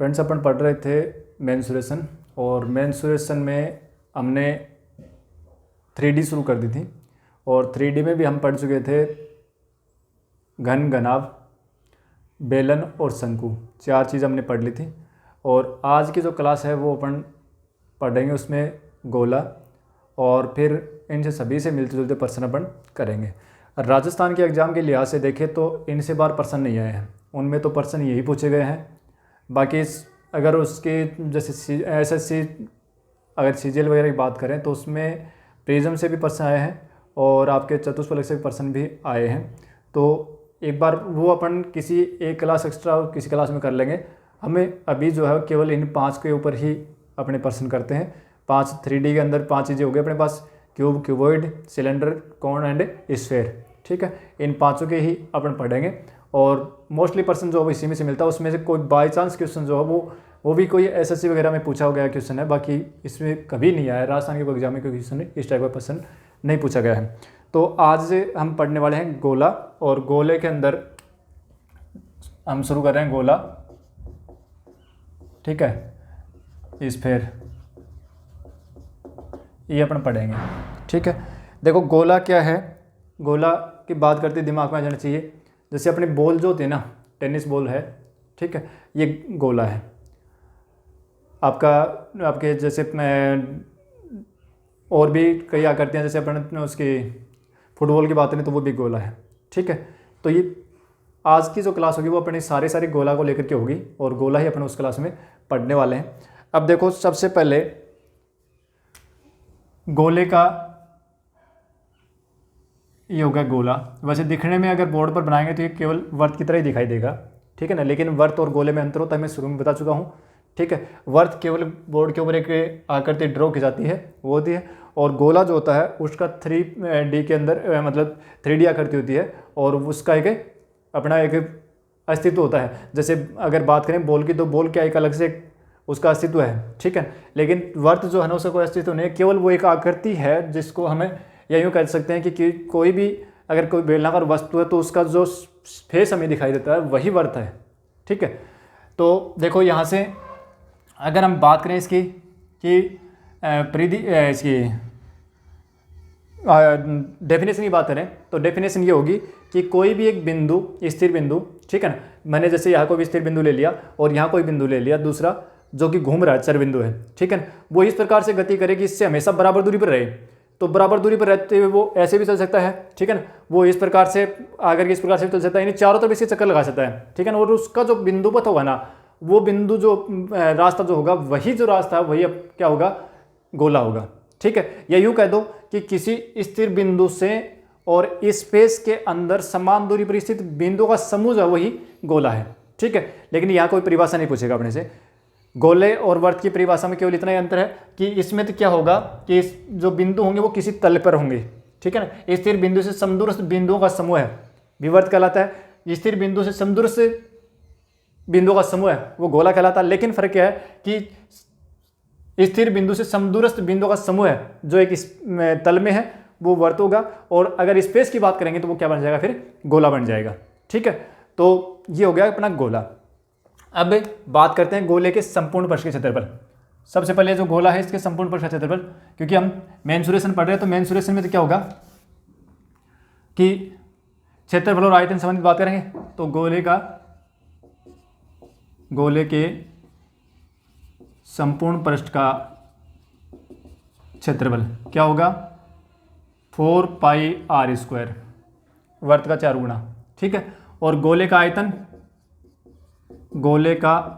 Friends अपन पढ़ रहे थे मेंसुरेशन, और मेंसुरेशन में हमने 3D शुरू कर दी थी, और 3D में भी हम पढ़ चुके थे घन, घनाभ, बेलन और शंकु, 4 चीज़ हमने पढ़ ली थी। और आज की जो क्लास है वो अपन पढ़ेंगे उसमें गोला, और फिर इनसे सभी से मिलते जुलते प्रश्न अपन करेंगे। राजस्थान के एग्ज़ाम के लिहाज से देखें तो इनसे बार प्रश्न नहीं आए हैं, उनमें तो प्रश्न यही पूछे गए हैं। बाकी अगर उसके जैसे SSC अगर CGL वगैरह की बात करें तो उसमें प्रिज्म से भी प्रश्न आए हैं और आपके चतुष्फलक से भी प्रश्न भी आए हैं। तो एक बार वो अपन किसी एक क्लास एक्स्ट्रा किसी क्लास में कर लेंगे। हमें अभी जो है केवल इन 5 के ऊपर ही अपने प्रश्न करते हैं। 5 3D के अंदर 5 चीज़ें हो गई अपने पास, cube, cuboid, cylinder, cone and sphere. ठीक है, इन 5 के ही अपन पढ़ेंगे। और मोस्टली पर्सन जो है इसी में से मिलता है, उसमें से कोई बाई चांस क्वेश्चन जो है वो भी कोई SSC वगैरह में पूछा गया क्वेश्चन है, बाकी इसमें कभी नहीं आया। राजस्थान के कोई एग्जाम में कोई क्वेश्चन इस टाइप का क्वेश्चन नहीं पूछा गया है। तो आज हम पढ़ने वाले हैं गोला, और गोले के अंदर हम शुरू कर रहे हैं गोला, ठीक है, स्फेयर, ये अपन पढ़ेंगे। ठीक है, देखो गोला क्या है। गोला की बात करते दिमाग में आ जाना चाहिए, जैसे अपने बॉल जो होते हैं ना, टेनिस बॉल है, ठीक है, ये गोला है आपके जैसे और भी कई आकृतियाँ जैसे अपन उसकी फुटबॉल की बात करें तो वो भी गोला है। ठीक है, तो ये आज की जो क्लास होगी वो अपने सारे गोला को लेकर के होगी, और गोला ही अपन उस क्लास में पढ़ने वाले हैं। अब देखो, सबसे पहले गोले का ये होगा गोला। वैसे दिखने में अगर बोर्ड पर बनाएंगे तो ये केवल वर्त की तरह ही दिखाई देगा, ठीक है ना, लेकिन वर्त और गोले में अंतर होता है, मैं शुरू में बता चुका हूँ। ठीक है, वर्त केवल बोर्ड के ऊपर एक आकृति ड्रॉ की जाती है, वो होती है, और गोला जो होता है उसका 3D के अंदर मतलब 3D आकृति होती है, और उसका एक अपना एक अस्तित्व होता है। जैसे अगर बात करें बॉल की, तो बॉल क्या एक अलग से उसका अस्तित्व है, ठीक है, लेकिन वर्त जो है ना उसका कोई अस्तित्व नहीं है, केवल वो एक आकृति है जिसको हमें या यूँ कह सकते हैं कि कोई भी अगर कोई बेलनाकार वस्तु है तो उसका जो फेस हमें दिखाई देता है वही वर्त है। ठीक है, तो देखो यहाँ से अगर हम बात करें इसकी कि इसकी डेफिनेशन की बात करें तो डेफिनेशन ये होगी कि कोई भी एक बिंदु, स्थिर बिंदु, ठीक है ना, मैंने जैसे यहाँ कोई भी स्थिर बिंदु ले लिया और यहाँ कोई बिंदु ले लिया दूसरा जो कि घूम रहा है, चर बिंदु है, ठीक है ना, वो इस प्रकार से गति करे कि इससे हमेशा बराबर दूरी पर रहे। तो बराबर दूरी पर रहते हुए वो ऐसे भी चल सकता है, ठीक है ना, वो इस प्रकार से आकर के इस प्रकार से भी चल सकता है, यानी चारों तरफ इसके चक्कर लगा सकता है, ठीक है ना, और उसका जो बिंदु पथ होगा ना, वो बिंदु जो रास्ता जो होगा वही जो रास्ता है वही अब क्या होगा, गोला होगा। ठीक है, या यूँ कह दो कि किसी स्थिर बिंदु से और स्पेस के अंदर समान दूरी पर स्थित बिंदु का समूह है वही गोला है। ठीक है, लेकिन यहाँ कोई परिभाषा नहीं पूछेगा अपने से। गोले और वर्त की परिभाषा में केवल इतना ही अंतर है कि इसमें तो क्या होगा कि जो बिंदु होंगे वो किसी तल पर होंगे, ठीक है ना, स्थिर बिंदु से समदूरस्थ बिंदुओं का समूह है, विवर्त कहलाता है। स्थिर बिंदु से समदूरस्थ बिंदुओं का समूह है वो गोला कहलाता है। लेकिन फर्क क्या है कि स्थिर बिंदु से समदूरस्थ बिंदुओं का समूह है जो एक तल में है वो वर्त होगा, और अगर स्पेस की बात करेंगे तो वो क्या बन जाएगा, फिर गोला बन जाएगा। ठीक है, तो ये हो गया अपना गोला। अब बात करते हैं गोले के संपूर्ण पृष्ठ के क्षेत्रफल। सबसे पहले जो गोला है इसके संपूर्ण पृष्ठ का क्षेत्रफल, क्योंकि हम मेंसुरेशन पढ़ रहे हैं तो मेंसुरेशन में तो क्या होगा कि क्षेत्रफल और आयतन संबंधित बात करेंगे, तो गोले के संपूर्ण पृष्ठ का क्षेत्रफल क्या होगा, 4πr², वर्त का 4 गुना। ठीक है, और गोले का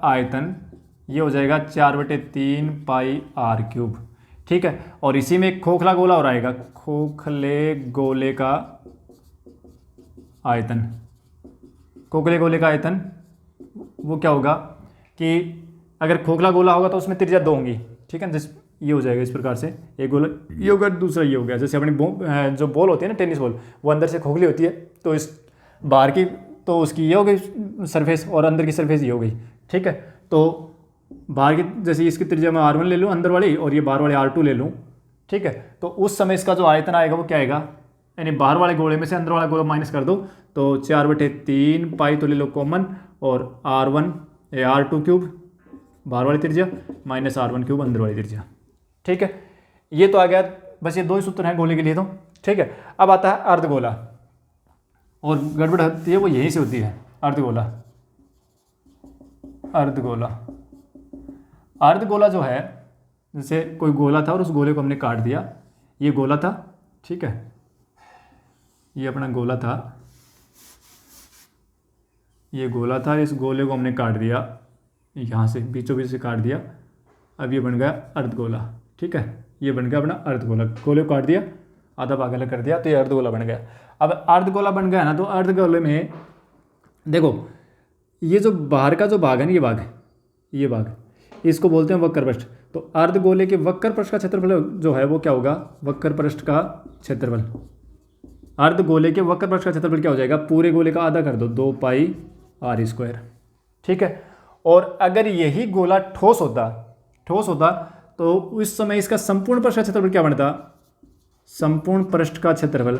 आयतन ये हो जाएगा 4/3πr³। ठीक है, और इसी में एक खोखला गोला और आएगा, खोखले गोले का आयतन वो क्या होगा कि अगर खोखला गोला होगा तो उसमें त्रिज्या 2 होंगी, ठीक है, जिस ये हो जाएगा इस प्रकार से, एक गोला ये होगा, दूसरा ये हो गया। जैसे अपनी जो बॉल होती है ना, टेनिस बॉल, वो अंदर से खोखली होती है, तो इस बाहर की तो उसकी ये हो गई सरफेस और अंदर की सरफेस ये हो गई। ठीक है, तो बाहर की जैसे इसकी त्रिज्या मैं R1 ले लूँ अंदर वाली, और ये बाहर वाले R2 ले लूँ, ठीक है, तो उस समय इसका जो आयतन आएगा वो क्या आएगा, यानी बाहर वाले गोले में से अंदर वाला गोला माइनस कर दो तो 4/3 पाई तो ले लो कॉमन, और R1 R2 क्यूब बाहर वाली त्रिज्या माइनस R1³ अंदर वाली त्रिज्या। ठीक है, ये तो आ गया। बस ये दो ही सूत्र हैं गोले के लिए तो। ठीक है, अब आता है अर्धगोला, और गड़बड़ होती है वो यहीं से होती है। अर्धगोला, अर्धगोला, अर्धगोला जो है, जैसे कोई गोला था और उस गोले को हमने काट दिया। ये गोला था, ठीक है, ये अपना गोला था, ये गोला था, इस गोले को हमने काट दिया, यहाँ से बीचों बीच से काट दिया। अब ये बन गया अर्धगोला। ठीक है, ये बन गया अपना अर्धगोला। गोले को काट दिया, आधा भाग अलग कर दिया, तो ये अर्धगोला बन गया। अब अर्धगोला बन गया ना, तो अर्धगोले में देखो, ये जो बाहर का जो भाग है ना, ये भाग इसको बोलते हैं वक्र पृष्ठ। तो अर्धगोले के वक्र पृष्ठ का क्षेत्रफल जो है वो क्या होगा? वक्र पृष्ठ का क्षेत्रफल। अर्धगोले के वक्र पृष्ठ का क्षेत्रफल क्या हो जाएगा? पूरे गोले का आधा कर दो, 2πr²। ठीक है, और अगर यही गोला ठोस होता तो उस समय इसका संपूर्ण पृष्ठ का क्षेत्रफल क्या बनता? संपूर्ण पृष्ठ का क्षेत्रफल,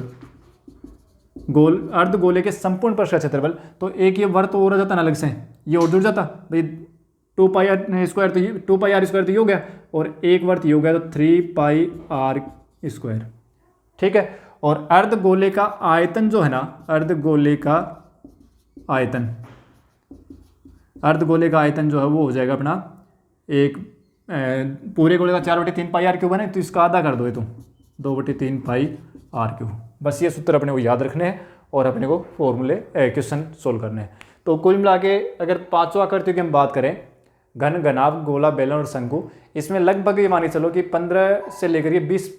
अर्धगोले के संपूर्ण पृष्ठ का क्षेत्रफल। तो एक ये वर्त और जाता ना अलग से, ये और जुड़ जाता भाई, 2πr², तो 2πr² तो ये हो गया, और एक वर्त ये हो गया, तो 3πr²। ठीक है, और अर्धगोले का आयतन जो है ना, अर्धगोले का आयतन जो है वो हो जाएगा अपना एक पूरे गोले का 4/3πr³ है, तो इसका आधा कर दो, ये तो 2/3πr³। बस ये सूत्र अपने को याद रखने हैं और अपने को फॉर्मूले क्वेश्चन सोल्व करने हैं। तो कुल मिला के अगर पांचों आकृतियों की हम बात करें, घन, घनाभ, गोला, बेलन और शंकु, इसमें लगभग ये मानी चलो कि 15 से लेकर के 20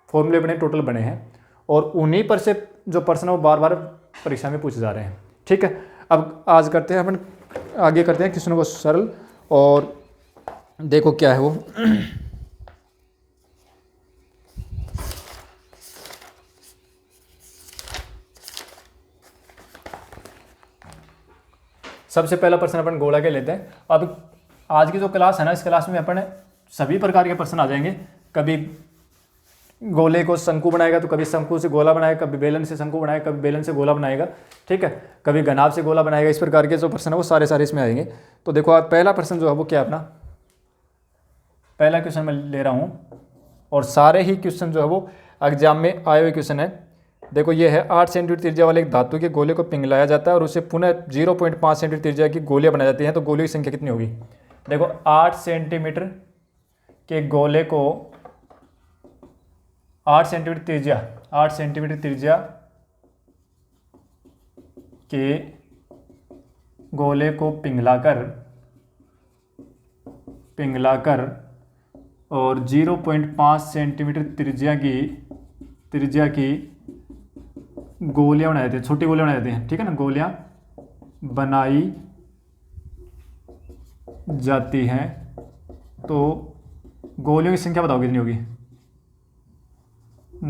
फॉर्मूले बने, टोटल बने हैं, और उन्हीं पर से जो प्रश्न है वो बार बार परीक्षा में पूछे जा रहे हैं। ठीक है, अब आज करते हैं अपन, आगे करते हैं क्वेश्चनों को सरल, और देखो क्या है वो। सबसे पहला प्रश्न अपन गोला के लेते हैं। अब आज की जो क्लास है ना, इस क्लास में अपन सभी प्रकार के प्रश्न आ जाएंगे। कभी गोले को शंकु बनाएगा, तो कभी शंकु से गोला बनाएगा, कभी बेलन से शंकु बनाएगा, कभी बेलन से गोला बनाएगा। ठीक है, कभी घनाभ से गोला बनाएगा। इस प्रकार के जो प्रश्न है वो सारे इसमें आएंगे। तो देखो आप पहला प्रश्न जो है वो क्या, अपना पहला क्वेश्चन मैं ले रहा हूँ, और सारे ही क्वेश्चन जो है वो एग्जाम में आए हुए क्वेश्चन है। देखो ये है, 8 सेंटीमीटर त्रिज्या वाले एक धातु के गोले को पिघलाया जाता है और उसे पुनः 0.5 सेंटीमीटर त्रिज्या की गोलियां बनाई जाती हैं, तो गोलियों की संख्या कितनी होगी? देखो 8 सेंटीमीटर के गोले को 8 सेंटीमीटर त्रिज्या के गोले को पिघलाकर और 0.5 सेंटीमीटर त्रिज्या की गोलियां बनाई जाती हैं, छोटी गोलियां बनाई जाती हैं। ठीक है ना, गोलियां बनाई जाती हैं, तो गोलियों की संख्या बताओ कितनी होगी?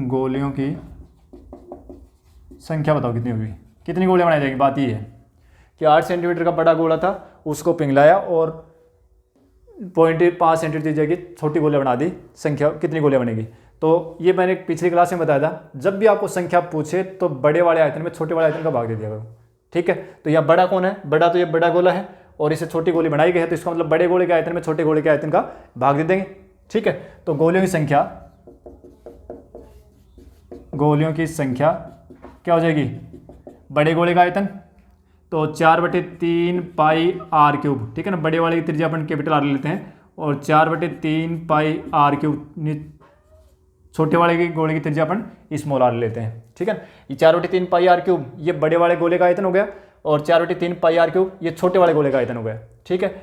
गोलियों की संख्या बताओ कितनी होगी? कितनी गोलियां बनाई जाएगी? बात ये है कि 8 सेंटीमीटर का बड़ा गोला था, उसको पिघलाया और 0.5 सेंटीमीटर त्रिज्या की छोटी गोलियां बना दी। संख्या कितनी गोलियां बनेगी? तो ये मैंने पिछली क्लास में बताया था, जब भी आपको संख्या पूछे तो बड़े वाले आयतन में छोटे वाले आयतन का भाग दे दिया करो। ठीक है, तो यह बड़ा कौन है? बड़ा तो ये बड़ा गोला है, और इसे छोटी गोली बनाई गई है, तो इसका मतलब बड़े गोले के आयतन में छोटे गोले के आयतन का भाग दे देंगे। ठीक है, तो गोलियों की संख्या क्या हो जाएगी? बड़े गोले का आयतन तो 4/3πr³। ठीक है ना, बड़े वाले की त्रिज्या अपन कैपिटल R लेते हैं, और 4/3πr³, छोटे वाले के गोले की त्रिज्या अपन स्मॉल r लेते हैं। ठीक है, ये 4/3πr³ ये बड़े वाले गोले का आयतन हो गया, और 4/3πr³ ये छोटे वाले गोले का आयतन हो गया। ठीक है,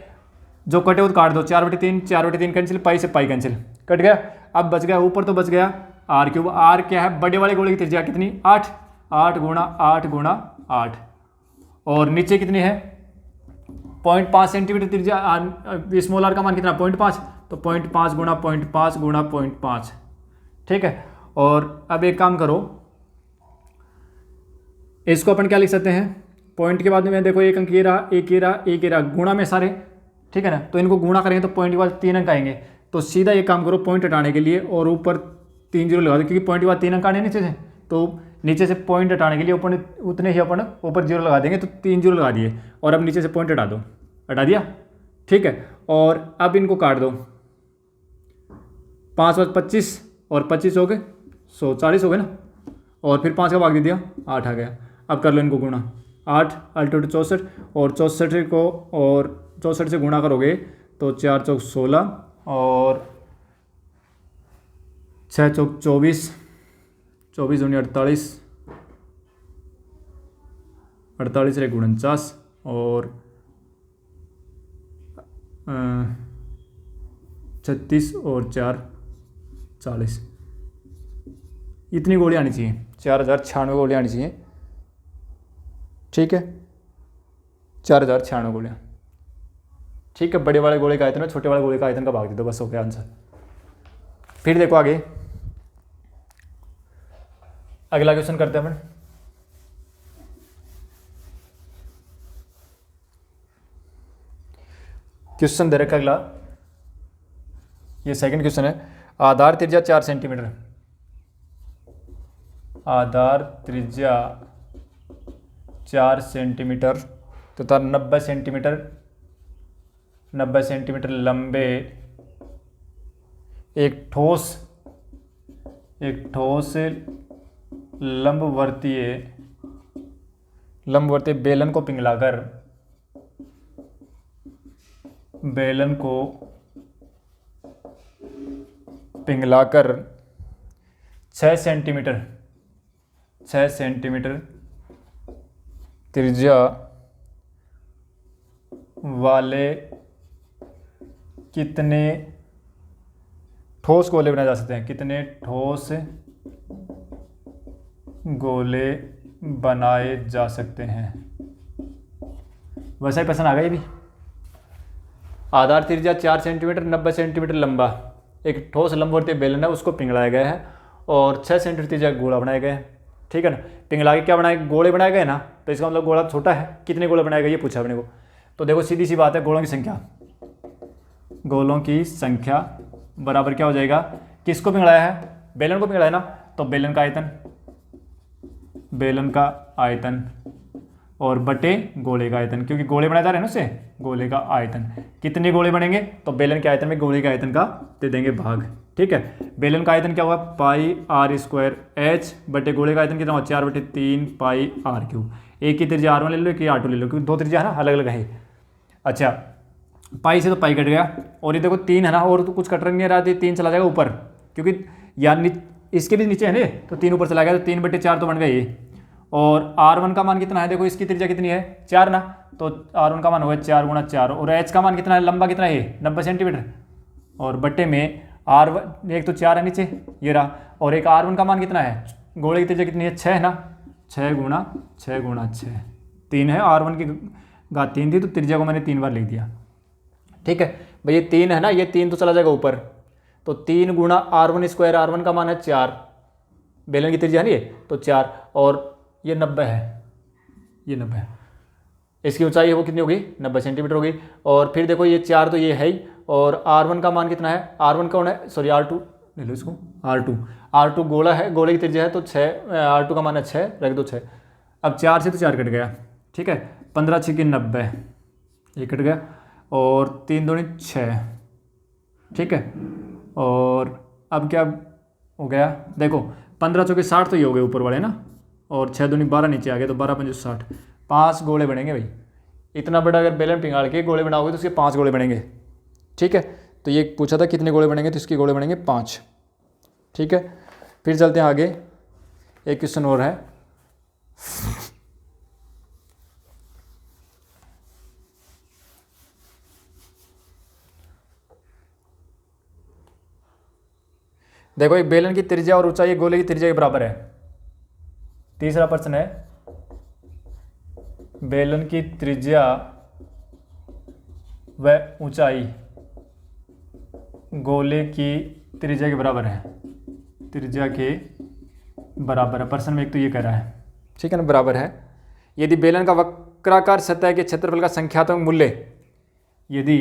जो कटे वो काट दो, 4/3 कैंसिल, पाई से पाई कैंसिल, कट गया। अब बच गया, ऊपर तो बच गया r³। r क्या है? बड़े वाले गोले की त्रिज्या कितनी? 8 गुणा 8, और नीचे कितनी है? 0.5 सेंटीमीटर त्रिज्या, स्मॉल r का मान कितना? 0.5, तो 0.5 गुणा 0.5। ठीक है, और अब एक काम करो, इसको अपन क्या लिख सकते हैं? पॉइंट के बाद में देखो एक अंक ये रहा, एक ये रहा, गुणा में सारे। ठीक है ना, तो इनको गुणा करेंगे तो पॉइंट के बाद 3 अंक आएंगे। तो सीधा ये काम करो, पॉइंट हटाने के लिए और ऊपर 3 जीरो लगा दो, क्योंकि पॉइंट के बाद 3 अंक आने नीचे से, तो नीचे से पॉइंट हटाने के लिए ऊपर उतने ही अपन ऊपर जीरो लगा देंगे, तो 3 जीरो लगा दिए, और अब नीचे से पॉइंट हटा दो। हटा दिया, ठीक है। और अब इनको काट दो, 5 और 25 और 25 हो गए 140 हो गए ना, और फिर 5 का भाग दे दिया 8 आ गया। अब कर लो इनको गुणा, 8 अल्टो 64 और 64 को और 64 से गुणा करोगे तो 4 चौक 16 और 6 चौक 24, 24 दूनी 48, 48 रे 49 और 36 और 4 40। इतनी गोली आनी चाहिए, 4096 गोली आनी चाहिए। ठीक है, 4096 गोलियाँ। ठीक है, बड़े वाले गोले का आयतन है, छोटे वाले गोले का आयतन का भाग दे दो, बस हो गया आंसर। फिर देखो आगे, अगला क्वेश्चन करते हैं अपन। क्वेश्चन दे रखा अगला, ये सेकंड क्वेश्चन है। आधार त्रिज्या 4 सेंटीमीटर, आधार त्रिज्या 4 सेंटीमीटर तथा 90 सेंटीमीटर लंबे एक ठोस लंबवर्तीय बेलन को पिघलाकर 6 सेंटीमीटर त्रिज्या वाले कितने ठोस गोले बनाए जा सकते हैं, कितने ठोस गोले बनाए जा सकते हैं। वैसा ही प्रश्न आ गया ये भी। आधार त्रिज्या 4 सेंटीमीटर 90 सेंटीमीटर लंबा एक ठोस लंबवर्तीय बेलन है, उसको पिघलाया गया है और 6 सेंटीमीटर त्रिज्या गोला बनाया गया है। ठीक है ना, पिघला के क्या बनाए, गोले बनाए गए ना, तो इसका मतलब गोला छोटा है। कितने गोले बनाए गए ये पूछा अपने को। तो देखो सीधी सी बात है, गोलों की संख्या बराबर क्या हो जाएगा, किसको पिघलाया है, बेलन को पिघलाया है ना, तो बेलन का आयतन और बटे गोले का आयतन, क्योंकि गोले बनाए जा रहे हैं ना उससे, गोले का आयतन। कितने गोले बनेंगे, तो बेलन के आयतन में गोले के आयतन का दे देंगे भाग। ठीक है, बेलन का आयतन क्या हुआ, पाई आर स्क्वायर एच बटे गोले का आयतन कितना हुआ 4/3 पाई आर क्यूब। एक ही त्रिज्या R1 ले लो, एक ही R2 ले लो, क्योंकि दो त्रिज्या है ना, अलग अलग है। अच्छा, पाई से तो पाई कट गया, और ये देखो 3 है ना, और तो कुछ कट नहीं रहा, 3 चला जाएगा ऊपर, क्योंकि यार इसके भी नीचे है ना, तो 3 ऊपर चला गया, तो 3/4 तो बन गया ये। और R1 का मान कितना है, देखो इसकी त्रिज्या कितनी है 4 ना, तो R1 का मान होगा 4 × 4, और H का मान कितना है, लंबा कितना है 90 सेंटीमीटर, और बट्टे में R1 एक तो 4 है नीचे ये रहा, और एक R1 का मान कितना है, गोले की त्रिज्या कितनी है 6 है ना, 6 × 6 3 है, R1 की घात 3 थी, तो त्रिज्या को मैंने 3 बार लिख दिया। ठीक है भाई, ये 3 है ना, ये 3 तो चला जाएगा ऊपर, तो 3 × R1 स्क्वायर, R1 का मान है 4, बेलन की त्रिज्या नहीं है तो 4, और ये 90 है, ये 90 है, इसकी ऊंचाई है वो कितनी होगी 90 सेंटीमीटर होगी। और फिर देखो ये 4 तो ये है ही, और R1 का मान कितना है, R1 कौन है, सॉरी R2 ले लो इसको, R2 गोला है, गोले की त्रिज्या है, तो 6, R2 का मान है 6, रख दो 6। अब 4 से तो 4 कट गया, ठीक है, 15 × 6 = 90, ये कट गया, और 3 दूनी 6, ठीक है। और अब क्या हो गया, देखो 15 × 4 = 60 तो ये हो गए ऊपर वाले ना, और 6 दूनी 12 नीचे आ गए, तो 12 × 5 = 60, 5 गोले बनेंगे भाई। इतना बड़ा अगर बेलन पिघाड़ के गोले बनाओगे तो उसके 5 गोले बनेंगे। ठीक है, तो ये पूछा था कितने गोले बनेंगे, तो इसके गोले बनेंगे 5। ठीक है, फिर चलते हैं आगे, एक क्वेश्चन और है। देखो एक बेलन की त्रिज्या और ऊंचाई गोले की त्रिज्या के बराबर है। तीसरा प्रश्न है, बेलन की त्रिज्या व ऊंचाई गोले की त्रिज्या के बराबर है, त्रिज्या के बराबर है। प्रश्न में एक तो ये कह रहा है, ठीक है ना, बराबर है। यदि बेलन का वक्राकार सतह के क्षेत्रफल का संख्यात्मक मूल्य, यदि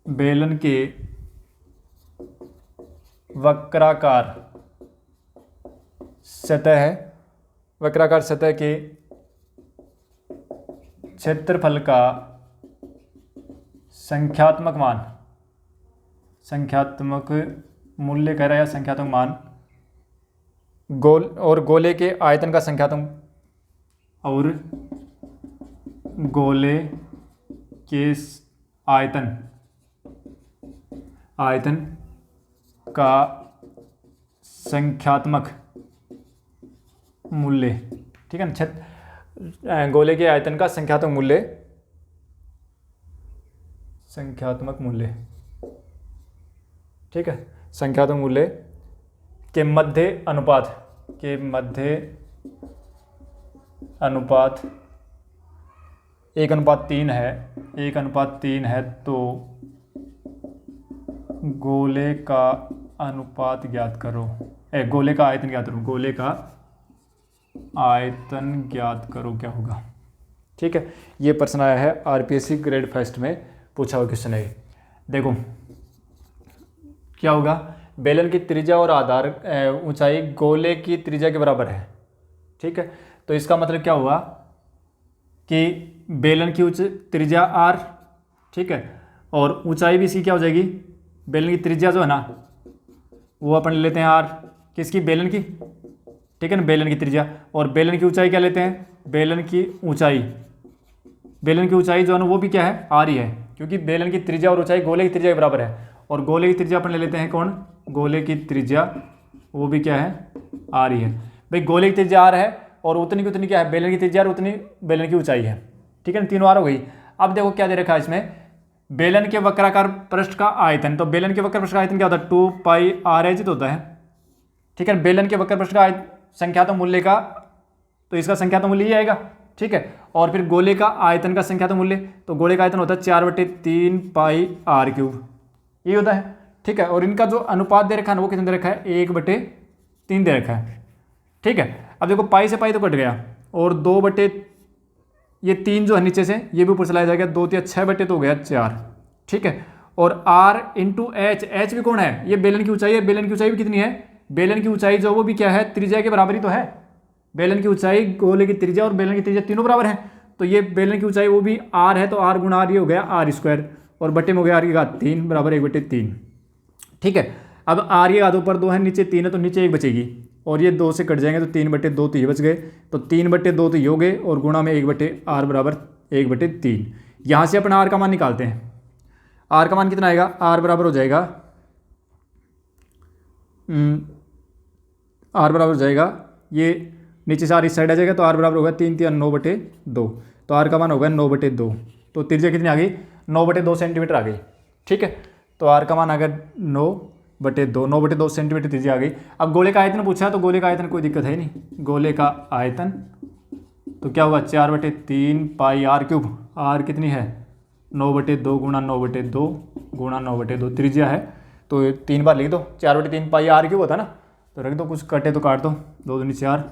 बेलन के वक्राकार सतह के क्षेत्रफल का संख्यात्मक मान, संख्यात्मक मूल्य कह रहा है या संख्यात्मक मान, गोले के आयतन का संख्यात्मक, और गोले के आयतन का संख्यात्मक मूल्य, ठीक है ना। गोले के आयतन का संख्यात्मक मूल्य, ठीक है, संख्यात्मक मूल्य के मध्य अनुपात 1:3 है, 1:3 है, तो गोले का अनुपात ज्ञात करो, गोले का आयतन ज्ञात करो, गोले का आयतन ज्ञात करो क्या होगा, ठीक है। ये प्रश्न आया है आरपीएससी ग्रेड फर्स्ट में पूछा हुआ क्वेश्चन है। देखो क्या होगा, बेलन की त्रिज्या और आधार ऊंचाई गोले की त्रिज्या के बराबर है, ठीक है। तो इसका मतलब क्या हुआ कि बेलन की त्रिज्या r, ठीक है, और ऊंचाई भी इसकी क्या हो जाएगी, बेलन की त्रिज्या जो है ना वो अपन ले लेते हैं r, किसकी, बेलन की, ठीक है ना, बेलन की त्रिज्या, और बेलन की ऊंचाई क्या लेते हैं, बेलन की ऊंचाई जो है ना वो भी क्या है, r ही है, क्योंकि बेलन की त्रिज्या और ऊंचाई गोले की त्रिज्या के बराबर है, और गोले की त्रिज्या अपन ले लेते हैं कौन, गोले की त्रिज्या वो भी क्या है, r ही है। भाई गोले की त्रिज्या r है और उतनी की उतनी क्या है, बेलन की त्रिज्या और उतनी बेलन की ऊंचाई है, ठीक है ना, तीनों r हो गई। अब देखो क्या दे रखा है इसमें, बेलन के वक्राकार पृष्ठ का आयतन, तो बेलन के वक्र पृष्ठ का आयतन क्या होता है, 2πr होता है, ठीक है। बेलन के वक्र पृष्ठ का संख्यात्मक मूल्य का, तो इसका संख्यात्मक मूल्य ही आएगा, ठीक है। और फिर गोले का आयतन का संख्यात्मक मूल्य, तो गोले का आयतन होता है 4/3πr3, ये होता है, ठीक है। और इनका जो अनुपात दे रखा है ना वो कितना दे रखा है, 1/3 दे रखा है, ठीक है। अब देखो पाई से पाई तो कट गया, और 2 ये 3 जो है नीचे से ये भी ऊपर चलाया जाएगा, 2 3 6 तो हो गया 4, ठीक है। और r इंटू एच भी कौन है, ये बेलन की ऊंचाई है, बेलन की ऊंचाई भी कितनी है, बेलन की ऊंचाई जो वो भी क्या है, त्रिज्या के बराबर ही तो है, बेलन की ऊंचाई गोले की त्रिज्या और बेलन की त्रिज्या तीनों बराबर है, तो ये बेलन की ऊंचाई वो भी r है, तो r गुणा r ये हो गया r², और बटे में हो गया r की घात 3 बराबर 1/3, ठीक है। अब r की घात ऊपर 2 है, नीचे 3 है, तो नीचे 1 बचेगी, और ये 2 से कट जाएंगे, तो 3/2 तो ये बच गए, तो 3/2 तो ये हो गए, और गुणा में 1/r बराबर 1/3। यहाँ से अपन r का मान निकालते हैं, r का मान कितना आएगा, r बराबर हो जाएगा ये नीचे से r इस साइड आ जाएगा, तो r बराबर होगा 3 3 9/2, तो r का मान होगा 9/2, तो त्रिज्या कितनी आ गई, 9/2 सेंटीमीटर आ गई, ठीक है। तो r का मान आ गया 9/2 सेंटीमीटर त्रिज्या आ गई। अब गोले का आयतन पूछा है, तो गोले का आयतन कोई दिक्कत है नहीं, गोले का आयतन तो क्या होगा 4/3πr3, r कितनी है 9/2 गुणा 9/2 गुणा 9/2 त्रिज्या है, तो 3 बार लिख दो, 4/3πr3 होता है ना, तो रख दो, कुछ कटे तो काट दो, 2 दूनी 4,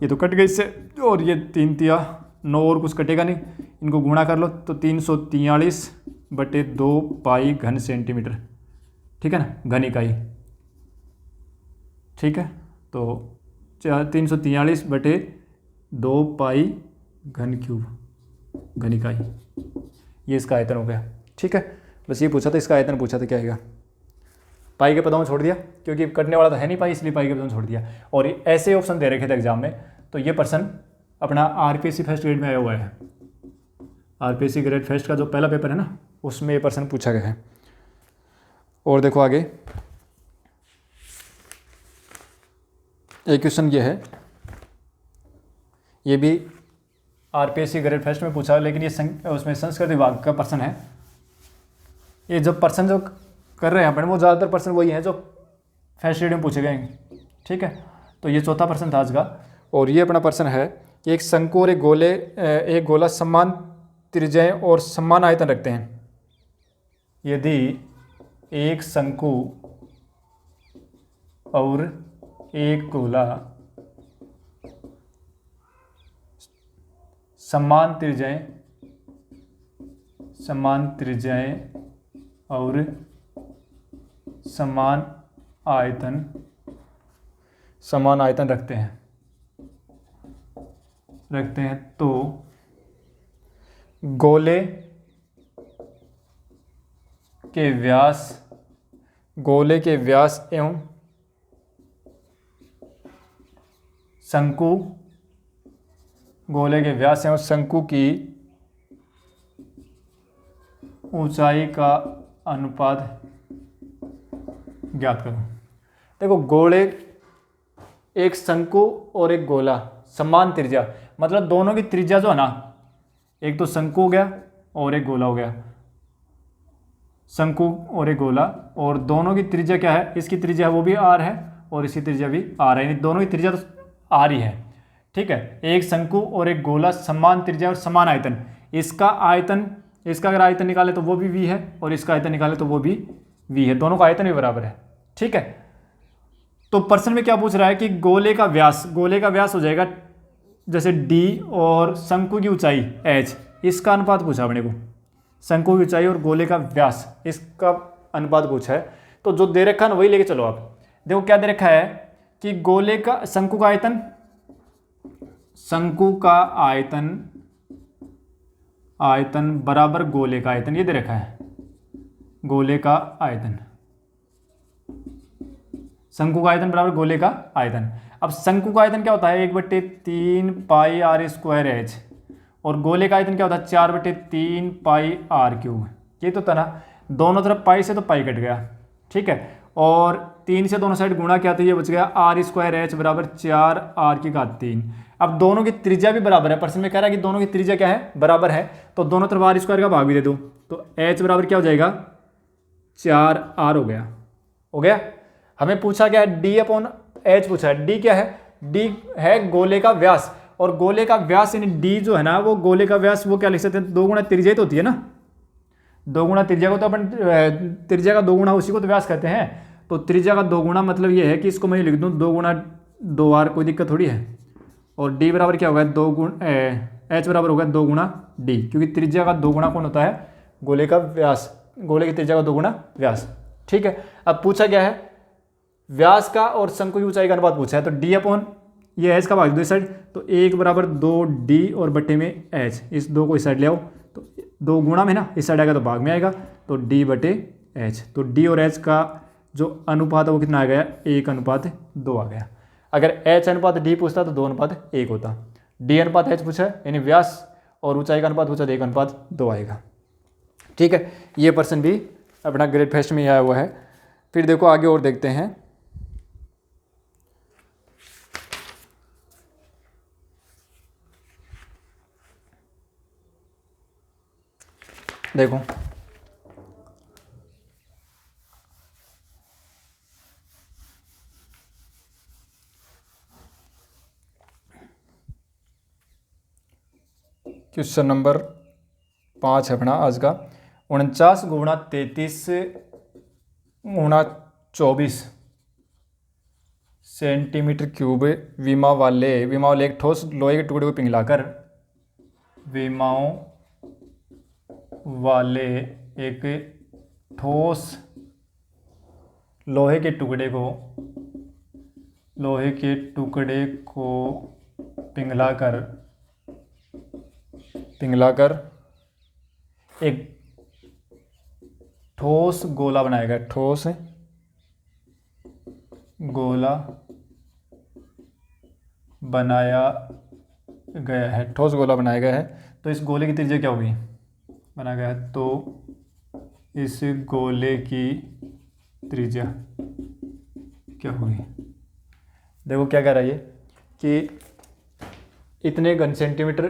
ये तो कट गए इससे, और ये 3 तिया 9 और कुछ कटेगा नहीं, इनको गुणा कर लो, तो 343/2 पाई घन सेंटीमीटर, ठीक है ना, घन इकाई, ठीक है। तो 343/2 पाई घन क्यूब, घन इकाई, ये इसका आयतन हो गया, ठीक है। बस ये पूछा था, इसका आयतन पूछा था क्या आएगा, पाई के पदों में छोड़ दिया, क्योंकि कटने वाला तो है नहीं पाई, इसलिए पाई के पदों में छोड़ दिया। और ऐसे ऑप्शन दे रखे थे एग्जाम में, तो ये प्रश्न अपना आरपीएससी फर्स्ट ग्रेड में आया हुआ है, आरपीएससी ग्रेड फर्स्ट का जो पहला पेपर है ना उसमें ये प्रश्न पूछा गया है। और देखो आगे एक क्वेश्चन ये है, ये भी आरपीएससी ग्रेड फर्स्ट में पूछा, लेकिन ये उसमें संस्कृत विभाग का प्रश्न है। ये जो प्रश्न जो कर रहे हैं अपन, वो ज़्यादातर प्रश्न वही हैं जो फर्स्ट ग्रेड में पूछे गए हैं, ठीक है। तो ये चौथा प्रश्न था आज का, और ये अपना प्रश्न है कि एक शंकु और एक गोला समान त्रिज्याएं और समान आयतन रखते हैं। यदि एक शंकु और एक गोला समान त्रिज्याएं और समान आयतन रखते हैं, तो गोले के व्यास गोले के व्यास एवं शंकु गोले के व्यास एवं शंकु की ऊंचाई का अनुपात ज्ञात करो। देखो गोले, एक शंकु और एक गोला समान त्रिज्या, मतलब दोनों की त्रिज्या जो है ना, एक तो शंकु हो गया और एक गोला हो गया, शंकु और एक गोला, और दोनों की त्रिज्या क्या है, इसकी त्रिज्या वो भी आर है और इसकी त्रिज्या भी आर है, यानी दोनों की त्रिज्या तो आर ही है। ठीक है, एक शंकु और एक गोला समान त्रिज्या और समान आयतन, इसका आयतन, इसका अगर आयतन निकाले तो वो भी v है और इसका आयतन निकाले तो वो भी v है, दोनों का आयतन भी बराबर है। ठीक है, तो प्रश्न में क्या पूछ रहा है कि गोले का व्यास हो जाएगा जैसे d और शंकु की ऊंचाई h, इसका अनुपात पूछा अपने को, शंकु की ऊंचाई और गोले का व्यास इसका अनुपात पूछा है। तो जो दे रखा है ना वही लेके चलो। आप देखो क्या दे रखा है कि गोले का शंकु का आयतन बराबर गोले का आयतन, ये दे रखा है, गोले का आयतन, शंकु का आयतन बराबर गोले का आयतन। अब शंकु का आयतन क्या होता है, 1/3 पाई आर स्क्वायर एच, और गोले का आयतन क्या होता है, 4/3 पाई आर क्यूब। ये तो था ना, दोनों तरफ पाई से तो पाई कट गया। ठीक है, और 3 से दोनों साइड गुणा किया तो ये बच गया आर स्क्वायर एच बराबर 4r3। अब दोनों की त्रिज्या भी बराबर है, प्रश्न में कह रहा है कि दोनों की त्रिज्या क्या है, बराबर है, तो दोनों तरफ आर स्क्वायर का भाग भी दे दो, तो h बराबर क्या हो जाएगा, 4r हो गया। हमें पूछा क्या है, d/h पूछा है। d क्या है, d है गोले का व्यास, और गोले का व्यास यानी d जो है ना, वो गोले का व्यास वो क्या लिख सकते हैं, 2 गुणा त्रिज्या तो होती है ना, 2 गुणा त्रिज्या को तो अपन त्रिज्या का 2 गुणा उसी को तो व्यास कहते हैं। तो त्रिज्या का 2 गुणा मतलब ये है कि इसको मैं लिख दूँ 2 गुणा 2r, कोई दिक्कत थोड़ी है। और d बराबर क्या होगा, h बराबर होगा 2 गुणा d, क्योंकि त्रिज्या का 2 गुणा कौन होता है, गोले का व्यास, गोले की त्रिज्या का 2 गुणा व्यास। ठीक है, अब पूछा क्या है, व्यास का और शंकु की ऊंचाई का अनुपात पूछा है, तो d/, ये h का भाग दो इस साइड, तो 1 बराबर 2d और बट्टे में h, इस 2 को इस साइड ले आओ, तो 2 गुणा में ना इस साइड आएगा तो भाग में आएगा, तो d/h, तो d और h का जो अनुपात है वो कितना आ गया, 1:2 आ गया। अगर h/d पूछता तो 2:1 होता, d/h पूछा है यानी व्यास और ऊंचाई का अनुपात पूछा तो 1:2 आएगा। ठीक है, ये प्रश्न भी अपना ग्रेड फर्स्ट में आया हुआ है। फिर देखो आगे और देखते हैं। देखो क्वेश्चन नंबर 5 है अपना आज का, 49 × 33 × 24 सेंटीमीटर क्यूब विमा वाले एक ठोस लोहे के टुकड़े को पिघलाकर विमाओं वाले एक ठोस लोहे के टुकड़े को पिघलाकर एक ठोस गोला बनाया गया, ठोस गोला बनाया गया है। तो इस गोले की त्रिज्या क्या होगी, बनाया गया है, तो इस गोले की त्रिज्या क्या होगी। देखो क्या कह रहा है ये कि इतने घन सेंटीमीटर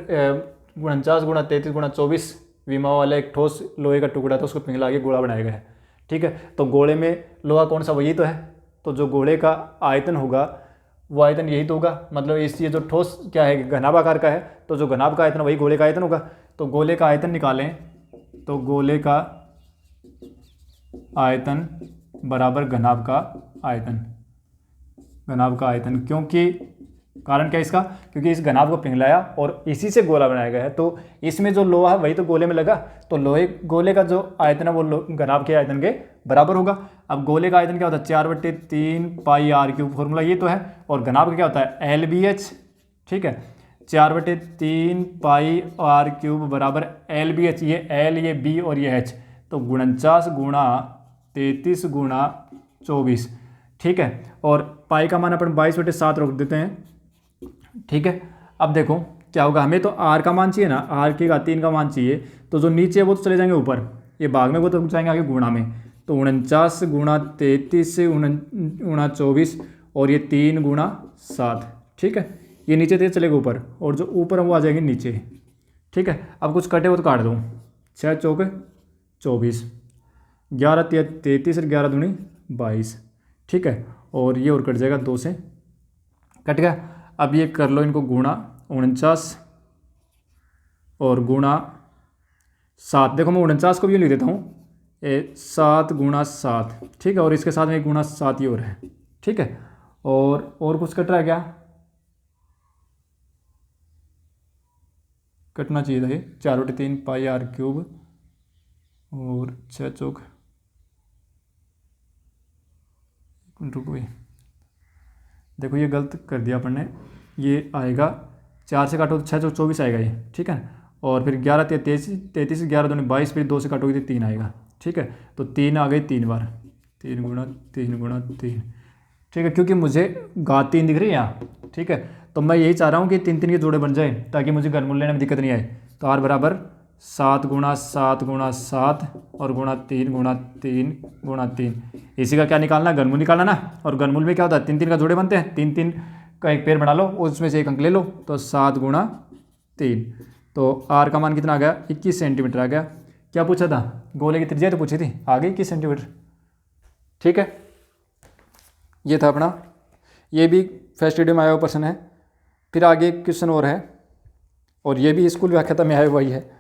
49 × 33 × 24 विमा वाला एक ठोस लोहे का टुकड़ा था, उसको पिघला के गोला बनाया गया है। ठीक है, तो गोले में लोहा कौन सा, वही तो है, तो जो गोले का आयतन होगा वो आयतन यही तो होगा, मतलब ये जो ठोस क्या है, घनाभ आकार का है, तो जो घनाभ का आयतन वही गोले का आयतन होगा। तो गोले का आयतन निकालें, तो गोले का आयतन बराबर घनाभ का आयतन, क्योंकि कारण क्या है इसका, क्योंकि इस घनाभ को पिघलाया और इसी से गोला बनाया गया है, तो इसमें जो लोहा है वही तो गोले में लगा, तो गोले का जो आयतन है वो घनाभ के आयतन के बराबर होगा। अब गोले का आयतन क्या होता है, 4/3 पाई आर क्यूब, फॉर्मूला ये तो है, और घनाभ का क्या होता है, LBH। ठीक है, 4/3 पाई आर क्यूब बराबर LBH, ये L, ये B और ये H, तो तो 49 गुणा 33 गुणा 24, ठीक है। और पाई का मान अपन 22/7 रख देते हैं, ठीक है। अब देखो क्या होगा, हमें तो आर का मान चाहिए ना, आर की घात 3 का मान चाहिए, तो जो नीचे है वो तो चले जाएंगे ऊपर, ये भाग में वो तो जाएंगे आगे गुणा में। तो 49 गुणा 33 गुणा 24 और ये 3 गुणा 7, ठीक है। ये नीचे थे चलेगा ऊपर, और जो ऊपर है वो आ जाएंगे नीचे, ठीक है। अब कुछ कटे वो तो काट दो, 6 चौके 24, 11 33 और 11 दूनी 22, ठीक है। और ये और कट जाएगा, 2 से कट गया। अब ये कर लो इनको गुणा 49 और गुणा 7, देखो मैं 49 को भी लिख देता हूँ 7 गुणा 7, ठीक है। और इसके साथ में गुणा 7 ये और है, ठीक है। और कुछ कट रहा है क्या, कटना चाहिए था ये, 4/3 पाई आर क्यूब और 6 चौक, रुको भाई, देखो ये गलत कर दिया अपन ने, ये आएगा 4 से काटो तो 6 चौक 24 आएगा ये, ठीक है। और फिर 11 33 11 दूनी 22, फिर 2 से काटोगे तो 3 आएगा, ठीक है। तो 3 आ गई 3 बार, 3 गुणा 3 गुणा 3, ठीक है। क्योंकि मुझे घात 3 दिख रही है यहाँ, ठीक है। तो मैं यही चाह रहा हूँ कि 3 के जोड़े बन जाए ताकि मुझे घनमूल लेने में दिक्कत नहीं आए। तो आर बराबर 7 गुणा 7 गुणा 7 और गुणा 3 गुणा 3 गुणा 3, इसी का क्या निकालना, घनमूल निकालना ना। और घनमूल में क्या होता है, 3 का जोड़े बनते हैं, 3 का एक पेड़ बना लो, उसमें से एक अंक ले लो, तो 7 गुणा 3। तो आर का मान कितना आ गया, 21 सेंटीमीटर आ गया। क्या पूछा था, गोले की त्रिज्या तो पूछी थी, आ गई 21 सेंटीमीटर, ठीक है। ये था अपना, ये भी फर्स्ट वीडियो में आया हुआ प्रश्न है। फिर आगे क्वेश्चन और है, और ये भी स्कूल व्याख्याता में आया हुआ ही है।